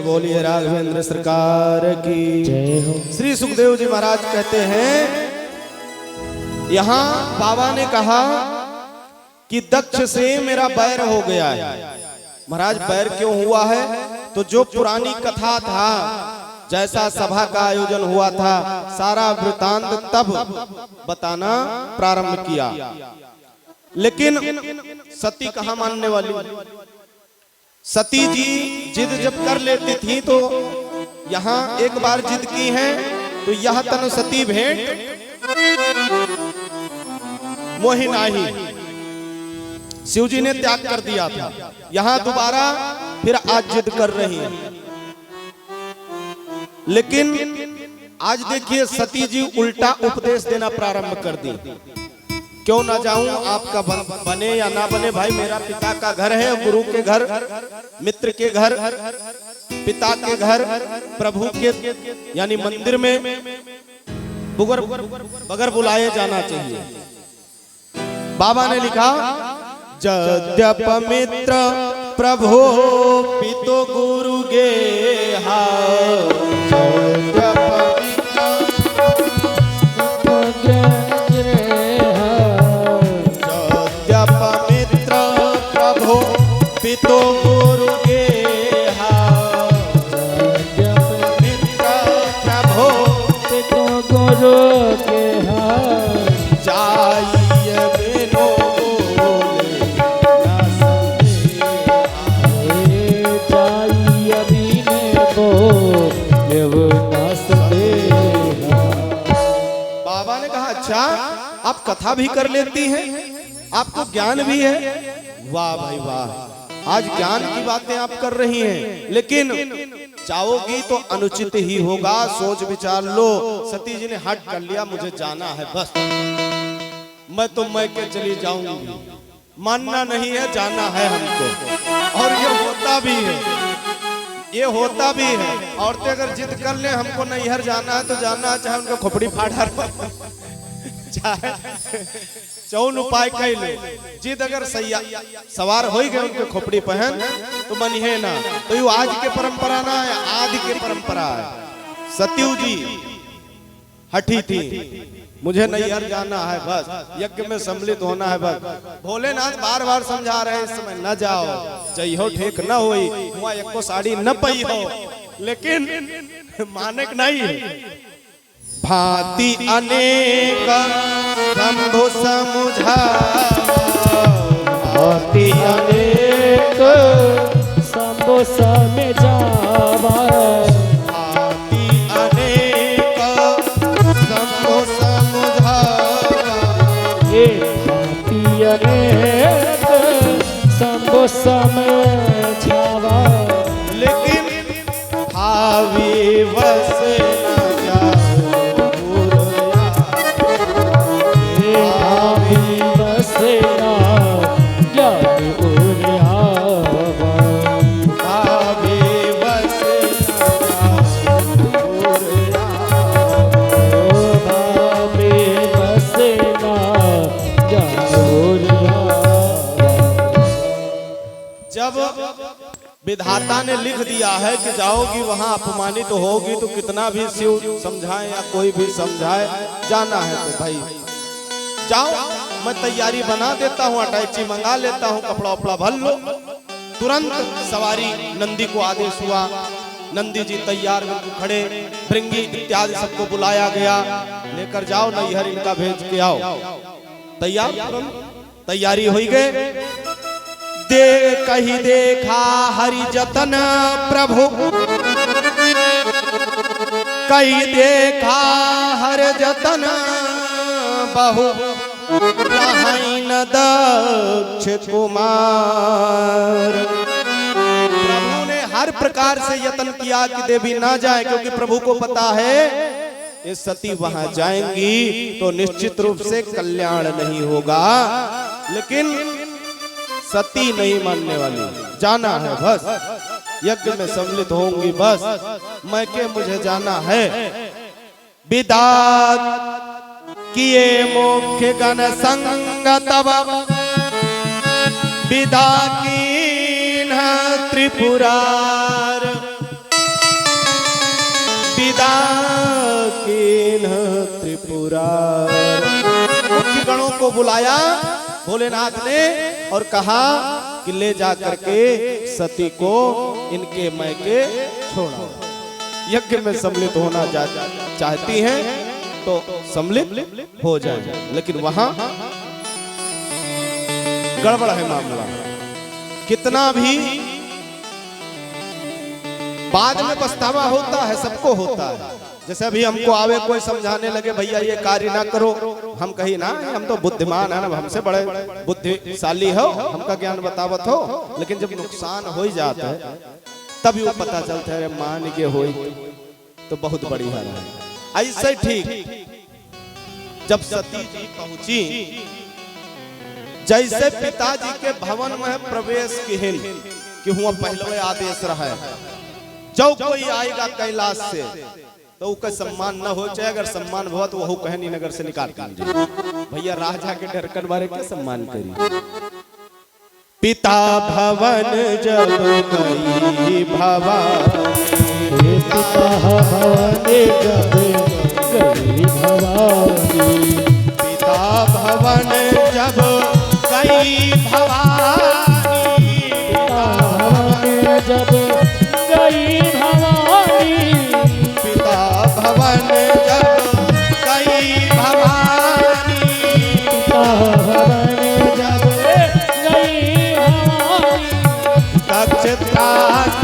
बोलिए राघवेंद्र सरकार की जय हो। श्री सुखदेव जी महाराज कहते हैं, यहाँ बाबा ने कहा कि दक्ष से मेरा बैर हो गया है। महाराज बैर क्यों हुआ है? तो जो पुरानी कथा था, जैसा सभा का आयोजन हुआ था, सारा वृतांत तब बताना प्रारंभ किया। लेकिन सती कहाँ मानने वाली? सती जी जिद जब कर लेती थी तो यहाँ एक बार जिद की है तो यह तन सती भेंट मोहि नाही, शिव जी ने त्याग कर दिया था। यहाँ दोबारा फिर आज जिद कर रही है। लेकिन आज देखिए सती जी उल्टा उपदेश देना प्रारंभ कर दी। क्यों ना जाऊं, आपका बने या ना बने भाई, मेरा पिता का घर है, गुरु के घर, मित्र के घर, पिता के घर, प्रभु के यानी मंदिर में बगैर बुलाए जाना चाहिए। बाबा ने लिखा, जद्यप मित्र प्रभु पितो गुरु गे हा, पितो गुरु गेहा, मित्र प्रभो पितो गुरु गेहा, जाइए बिनो बोले न संदेहा, जाइए बिनो बोले न संदेहा। बाबा ने कहा, अच्छा आप कथा भी कर लेती हैं, आपको ज्ञान भी है, वाह भाई वाह, आज ज्ञान की बातें आप कर रही हैं, लेकिन चाहोगी तो अनुचित ही होगा, सोच विचार लो। सती जी ने हट कर लिया, मुझे जाना है बस, मैं तो मैं के चली जाऊंगी, मानना नहीं है, जाना है हमको। और ये होता भी है, ये होता भी है। औरतें अगर जिद कर ले हमको नैहर जाना है तो जाना, चाहे उनको खोपड़ी फाड़ा चाहे चौन उपाय कई ले, जिद अगर सवार हो गए उनके खोपड़ी पहन तो बनिए ना। तो ये आज के परंपरा ना है, आदि के परंपरा है। सत्यु जी हठी थी, मुझे नैहर जाना है बस, यज्ञ में सम्मिलित होना है बस। भोलेनाथ बार बार समझा रहे हैं, इस समय न जाओ, जइहो ठीक न होई, हुआ एक को साड़ी न पई हो, लेकिन मानक नहीं है। भांति अनेक शंभु समुझा, भांति अनेक शंभु समझावा, भांति अनेक शंभु समझावा, भांति अनेक शंभु समझावा, लेकिन भावी वस विधाता ने लिख दिया है कि जाओगी वहां अपमानित तो होगी, तो कितना भी शिव समझाए या कोई भी समझाए, जाना है तो भाई जाओ। मैं तैयारी बना देता हूँ, अटैची मंगा लेता हूँ, कपड़ा उपड़ा भर लो। तुरंत सवारी नंदी को आदेश हुआ, नंदी जी तैयार खड़े, भृंगी इत्यादि सबको बुलाया गया, लेकर जाओ नैहर इनका भेज के आओ। तैयार तैयारी हो गए। दे कही देखा हरि जतन प्रभु, कही देखा हर जतन बहु, न दक्ष कुमार। प्रभु ने हर प्रकार से यत्न किया कि देवी ना जाए, क्योंकि प्रभु को पता है ये सती वहां जाएंगी तो निश्चित रूप से कल्याण नहीं होगा। लेकिन सती नहीं मानने वाली, जाना है बस, यज्ञ में सम्मिलित होंगी बस, मैं के मुझे जाना है। विदा किए मुख्य गण संग तब, विदा कीन त्रिपुरार, विदा कीन्ह त्रिपुरारी। मुख्य गणों को बुलाया भोलेनाथ ने और कहा कि ले जा करके सती को इनके मैके छोड़ा। यज्ञ में सम्मिलित होना चाहती हैं तो सम्मिलित हो जाए, लेकिन वहां गड़बड़ है मामला। कितना भी बाद में पछतावा होता है, सबको होता है। जैसे अभी हमको आवे कोई समझाने लगे भैया ये कार्य ना करो, हम कही ना हम तो बुद्धिमान है ना, हमसे बड़े बुद्धिशाली हो, हमका ज्ञान बतावत हो। लेकिन जब नुकसान हो जाता है तभी वो पता चलता है मान के हो तो बहुत बड़ी हाल है। ऐसे ठीक जब सती जी पहुंची, जैसे पिताजी के भवन में प्रवेश किहिन कि हुआ पहले आदेश रहा है जो कोई आएगा कैलाश से तो उसका सम्मान न हो, चाहे अगर सम्मान हुआ तो वह कहनी नगर से निकाल कर भैया राजा के ढरकन बारे क्या सम्मान करी। पिता भवन जब गई भवानी, पिता भवन जब गई भवानी, पिता भवन जब गई भवानी, पिता भवन जब गई भवानी, पिता भवन जब गई भवानी, पिता भवन जब गई भवानी, कक्ष त्रास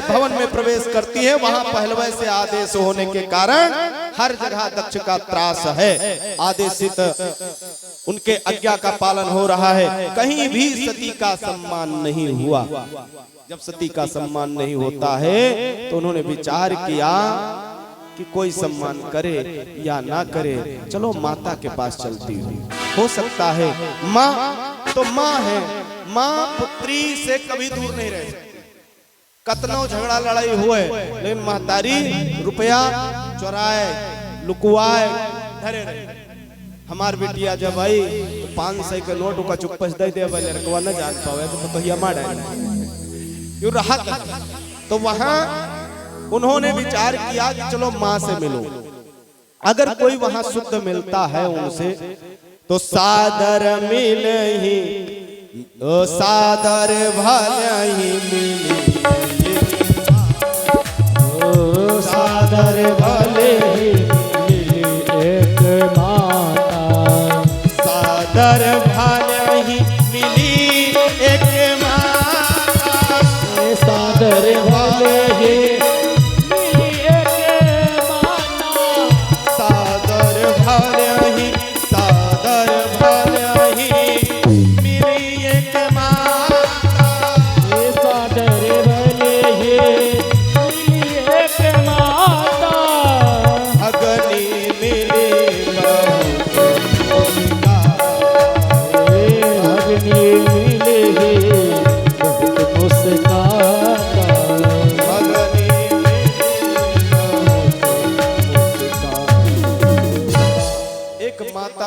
भवन में प्रवेश करती है, वहां पहलवे से आदेश होने के कारण हर जगह दक्ष का त्रास है। आदेशित उनके आज्ञा का पालन हो रहा है, कहीं भी सती का सम्मान नहीं हुआ। जब सती का सम्मान नहीं होता है तो उन्होंने विचार किया कि कोई सम्मान करे या ना करे, चलो माता के पास चलती हूँ, हो सकता है माँ तो माँ है, माँ पुत्री से कभी दूर नहीं रह सकती। कतनो झगड़ा लड़ाई हुए लेकिन महतारी रुपया चुराए लुकुआए धरे रहे। हमार बेटिया जब आई तो 500 के नोट का चुप्पस दे दे, लड़कवा न जान पावे तो कहिया मार डाले रहा। तो वहां उन्होंने विचार किया कि चलो माँ से मिलो, अगर कोई वहां शुद्ध मिलता है उनसे तो सादर मिले ही, तो सादर भले ही मिले, सादर भले ही मिली एक माता, सादर भले ही मिली एक माता, सादर भले ही मिली एक माता, सादर भले ही, सादर भले ही मिली एक माता, सादर भले ही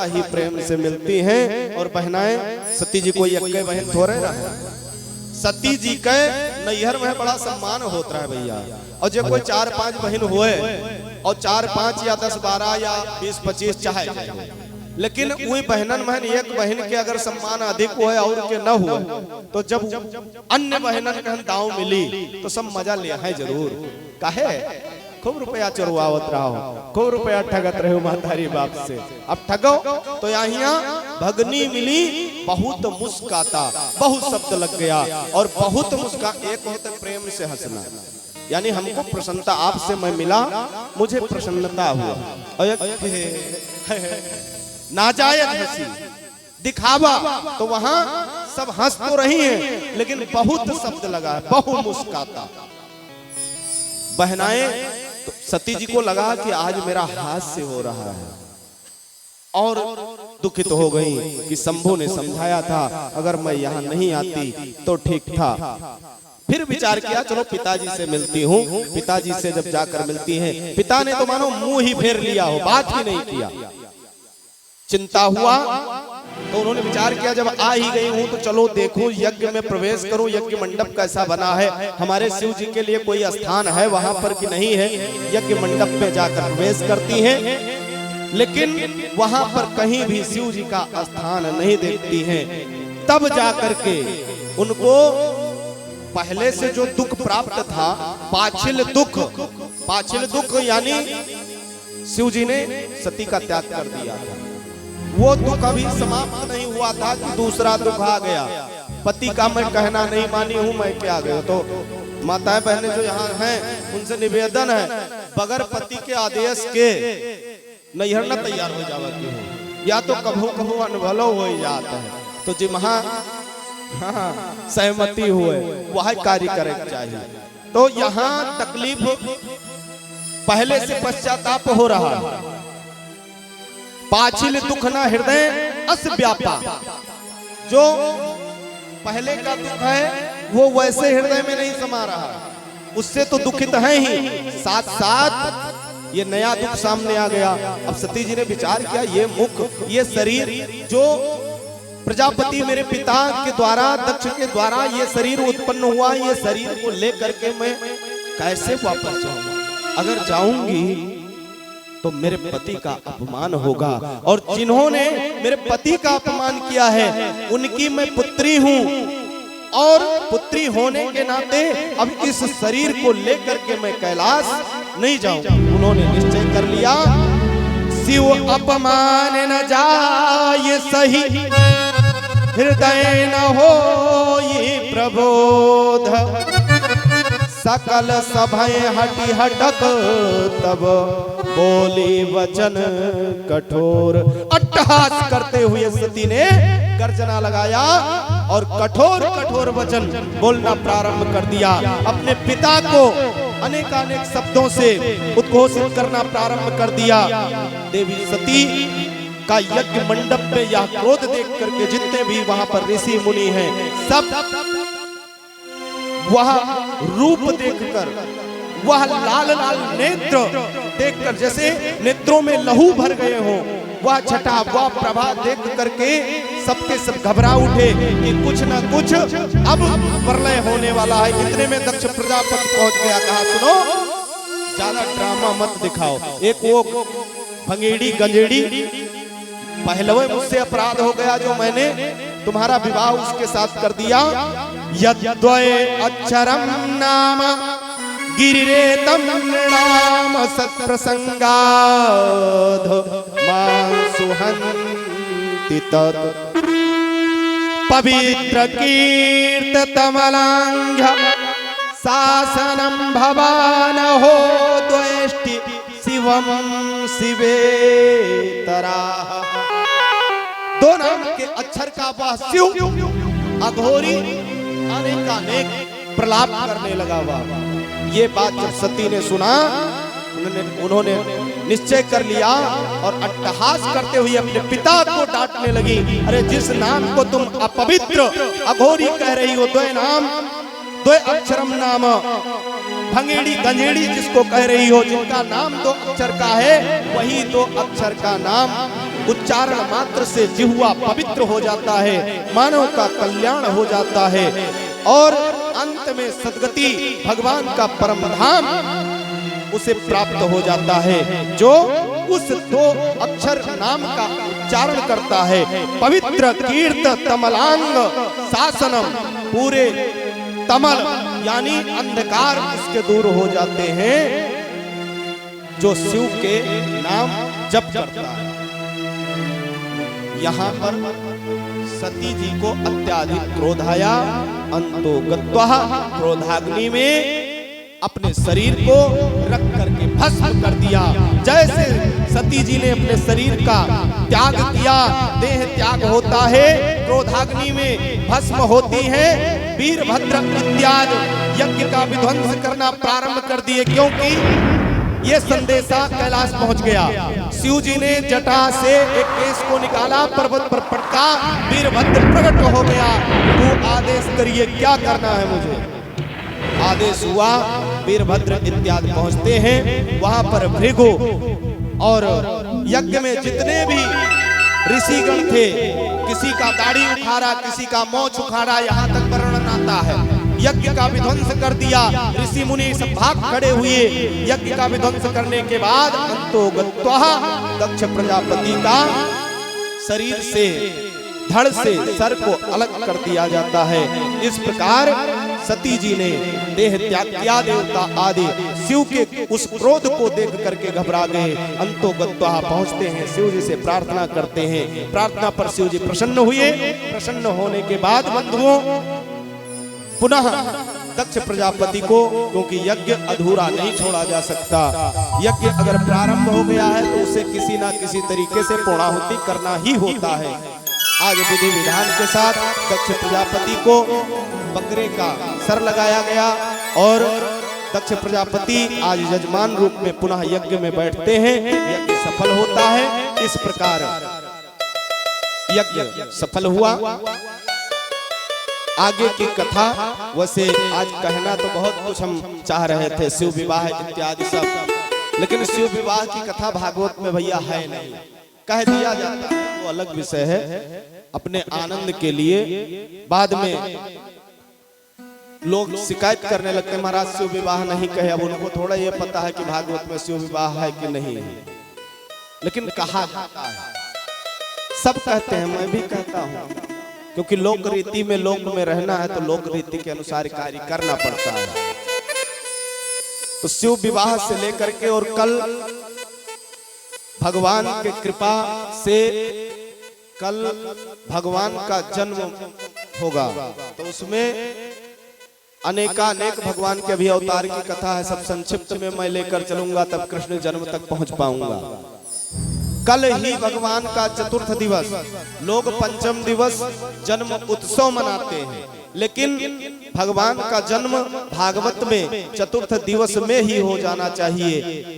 ही प्रेम से मिलती हैं। और बहनाएं सती जी को यज्ञ बहन थोड़े रहा, सती जी के नैहर में बड़ा सम्मान होता है भैया। और जब कोई 4-5 बहन हुए और 4-5 या 10-12 या 20-25 चाहे, लेकिन वही बहनन में एक बहन के अगर सम्मान अधिक हुए और के न हुए तो जब अन्य बहनन के दाव मिली तो सब मजा ले है जरूर। काहे खूब रुपया चुरवावत रहो, खूब रुपया ठगत रहे महतारी बाप से। अब ठगो तो यहाँ भगनी मिली, बहुत मुस्काता, बहुत शब्द लग गया और बहुत मुस्का। एक होता प्रेम से हंसना, यानी हमको प्रसन्नता आपसे मैं मिला, मुझे प्रसन्नता हुआ। और नाजायज हंसी दिखावा तो वहां सब हंस तो रही हैं लेकिन बहुत शब्द लगा है, बहु मुस्काता। बहनाएं तो सती जी को लगा कि आज मेरा हास्य हो रहा है और दुखित हो गई कि शंभू ने समझाया था अगर मैं यहाँ नहीं आती तो ठीक था, फिर विचार किया चलो पिताजी से मिलती हूँ। पिताजी से जब जाकर मिलती हैं, पिता ने तो मानो मुंह ही फेर लिया हो, बात ही नहीं किया। चिंता हुआ तो उन्होंने विचार किया जब आ ही गई हूं तो चलो देखूं, यज्ञ में प्रवेश करूं, यज्ञ मंडप कैसा बना है, हमारे शिव जी के लिए कोई स्थान है वहां पर कि नहीं है। यज्ञ मंडप में जाकर प्रवेश करती हैं, लेकिन वहां पर कहीं भी शिव जी का स्थान नहीं देखती हैं। तब जाकर के उनको पहले से जो दुख प्राप्त था, पाछिल दुख यानी शिव जी ने सती का त्याग कर दिया था, वो दुख अभी समाप्त नहीं हुआ था कि दूसरा दुख आ गया। पति का मैं कहना नहीं मानी हूँ, मैं क्या गया। तो माताएं बहनें जो यहाँ हैं उनसे निवेदन है, बगैर पति के आदेश के नैहर न तैयार हो जावा की हो, या तो कभू कभू अनभलो हो जाता है। तो जी महा सहमति हुए वह कार्य करे चाहिए। तो यहाँ तकलीफ पहले से पश्चाताप हो रहा है। पाछिल दुख ना हृदय अस व्यापा, जो पहले का दुख है वो वैसे हृदय में नहीं समा रहा, उससे तो दुखित है ही, साथ साथ ये नया दुख सामने आ गया। अब सती जी ने विचार किया, ये मुख, ये शरीर जो प्रजापति मेरे पिता के द्वारा, दक्ष के द्वारा ये शरीर उत्पन्न हुआ, ये शरीर को लेकर के मैं कैसे वापस जाऊंगा? अगर जाऊंगी तो मेरे पति का अपमान होगा, और जिन्होंने मेरे पति का अपमान किया है उनकी मैं पुत्री हूं, और पुत्री होने के नाते अब इस शरीर को लेकर के मैं कैलाश नहीं जाऊंगा। उन्होंने निश्चय कर लिया, शिव अपमान न जाए सही, हृदय न हो ये प्रबोध, सकल सभय हटी हटक तब बोली वचन कठोर। अट्टहास करते हुए सती ने गर्जना लगाया और कठोर कठोर वचन बोलना प्रारंभ कर दिया। अपने पिता को अनेकानेक शब्दों से उद्घोषित करना प्रारंभ कर दिया। देवी सती का यज्ञ मंडप में यह क्रोध देख करके जितने भी वहां पर ऋषि मुनि हैं, सब वह रूप देखकर, वह लाल लाल नेत्र देखकर, जैसे नेत्रों में लहू भर गए हों, वह छटा, वह प्रभा देख करके सबके सब घबरा उठे कि कुछ ना कुछ अब प्रलय होने वाला है। इतने में दक्ष प्रजापति पहुंच गया, कहा सुनो ज्यादा ड्रामा मत दिखाओ। एक वो भंगेड़ी गंजेड़ी पहलवे मुझसे अपराध हो गया जो मैंने तुम्हारा विवाह उसके साथ कर दिया। यद्वय अक्षरम नाम गिरिरेतम नाम सत्प्रसंगाध मांसुहन्ति तत् पवित्र कीर्ततमलांघ शासनम भवान हो द्वेष्टि शिवम शिवेतरा। दो नाम के अक्षर का वह शिव अघोरी अनेकानेक प्रलाप करने लगा। वह ये बात जब सती ने सुना, उन्होंने निश्चय कर लिया और अट्टहास करते हुए अपने पिता को डांटने लगी। अरे जिस नाम को तुम अपवित्र अघोरी कह रही हो, दो नाम, दो अक्षरम नाम, भंगेड़ी गंजेड़ी जिसको कह रही हो, जिनका नाम दो अक्षर का है, वही दो अक्षर का नाम उच्चारण मात्र से जिह्वा पवित्र हो जाता है, मानव का कल्याण हो जाता है और अंत में सद्गति भगवान का परम धाम उसे प्राप्त हो जाता है। जो उस दो अक्षर नाम का उच्चारण करता है, पवित्र कीर्त तमलांग शासनम, पूरे तमल यानी अंधकार इसके दूर हो जाते हैं जो शिव के नाम जप करता है। यहाँ पर सती जी को अत्याधिक क्रोध आया, अंतो गत्वा क्रोधाग्नि में अपने शरीर को रख करके भस्म कर दिया। जैसे सती जी ने अपने शरीर का त्याग किया, देह त्याग होता है, क्रोधाग्नि में भस्म होती है, वीरभद्र इत्यादि यज्ञ का विध्वंस करना प्रारंभ कर दिए। क्योंकि ये संदेशा कैलाश पहुंच गया। शिव जी ने जटा से एक केस को निकाला, पर्वत पर पटका, वीरभद्र प्रकट हो गया। वो आदेश करिए क्या करना है मुझे। आदेश हुआ, वीरभद्र इत्यादि पहुंचते हैं। वहां पर भृगु और यज्ञ में जितने भी ऋषिगण थे, किसी का दाढ़ी उखाड़ा, किसी का मोछ उखाड़ा, यहाँ तक वर्णन आता है। यज्ञ का विध्वंस कर दिया, ऋषि मुनि सब भाग खड़े हुए। यज्ञ का विध्वंस करने के बाद अंतो गत्वा दक्ष प्रजापति का शरीर से, धड़ से सर को अलग कर दिया जाता है। इस प्रकार सती जी ने देह त्याग किया। देवता आदि शिव के उस क्रोध को देख करके घबरा गए। अंतो गत्वा पहुंचते हैं, शिव जी से प्रार्थना करते हैं। प्रार्थना पर शिव जी प्रसन्न हुए। प्रसन्न होने के बाद बंधुओं पुनः दक्ष प्रजापति को, क्योंकि यज्ञ अधूरा नहीं छोड़ा जा सकता, यज्ञ अगर प्रारंभ हो गया है तो उसे किसी ना किसी तरीके से पूर्णाहुति करना ही होता है। आज विधि विधान के साथ दक्ष प्रजापति को बकरे का सर लगाया गया और दक्ष प्रजापति आज यजमान रूप में पुनः यज्ञ में बैठते हैं। यज्ञ सफल होता है। इस प्रकार यज्ञ सफल हुआ। आगे की कथा वैसे आज कहना तो बहुत कुछ हम चाह रहे थे, शिव विवाह इत्यादि सब, लेकिन शिव विवाह की कथा भागवत में भैया है नहीं, कह दिया जाता है, वो अलग विषय है, अपने आनंद के लिए। बाद में लोग शिकायत करने लगते, महाराज शिव विवाह नहीं कहे। अब उनको थोड़ा ये पता है कि भागवत में शिव विवाह है कि नहीं है, लेकिन कहा जाता है, सब कहते हैं, मैं भी कहता हूँ, क्योंकि लोक रीति में, लोक में रहना है तो लोक रीति के अनुसार कार्य करना पड़ता है। तो शिव विवाह से लेकर के और कल भगवान के कृपा से कल भगवान का जन्म होगा, तो उसमें अनेकानेक भगवान के भी अवतार की कथा है। सब संक्षिप्त में मैं लेकर चलूंगा, तब कृष्ण जन्म तक पहुंच पाऊंगा। कल ही भगवान का चतुर्थ दिवस, लोग पंचम दिवस जन्म उत्सव मनाते हैं, लेकिन भगवान का जन्म भागवत में चतुर्थ दिवस में ही हो जाना चाहिए।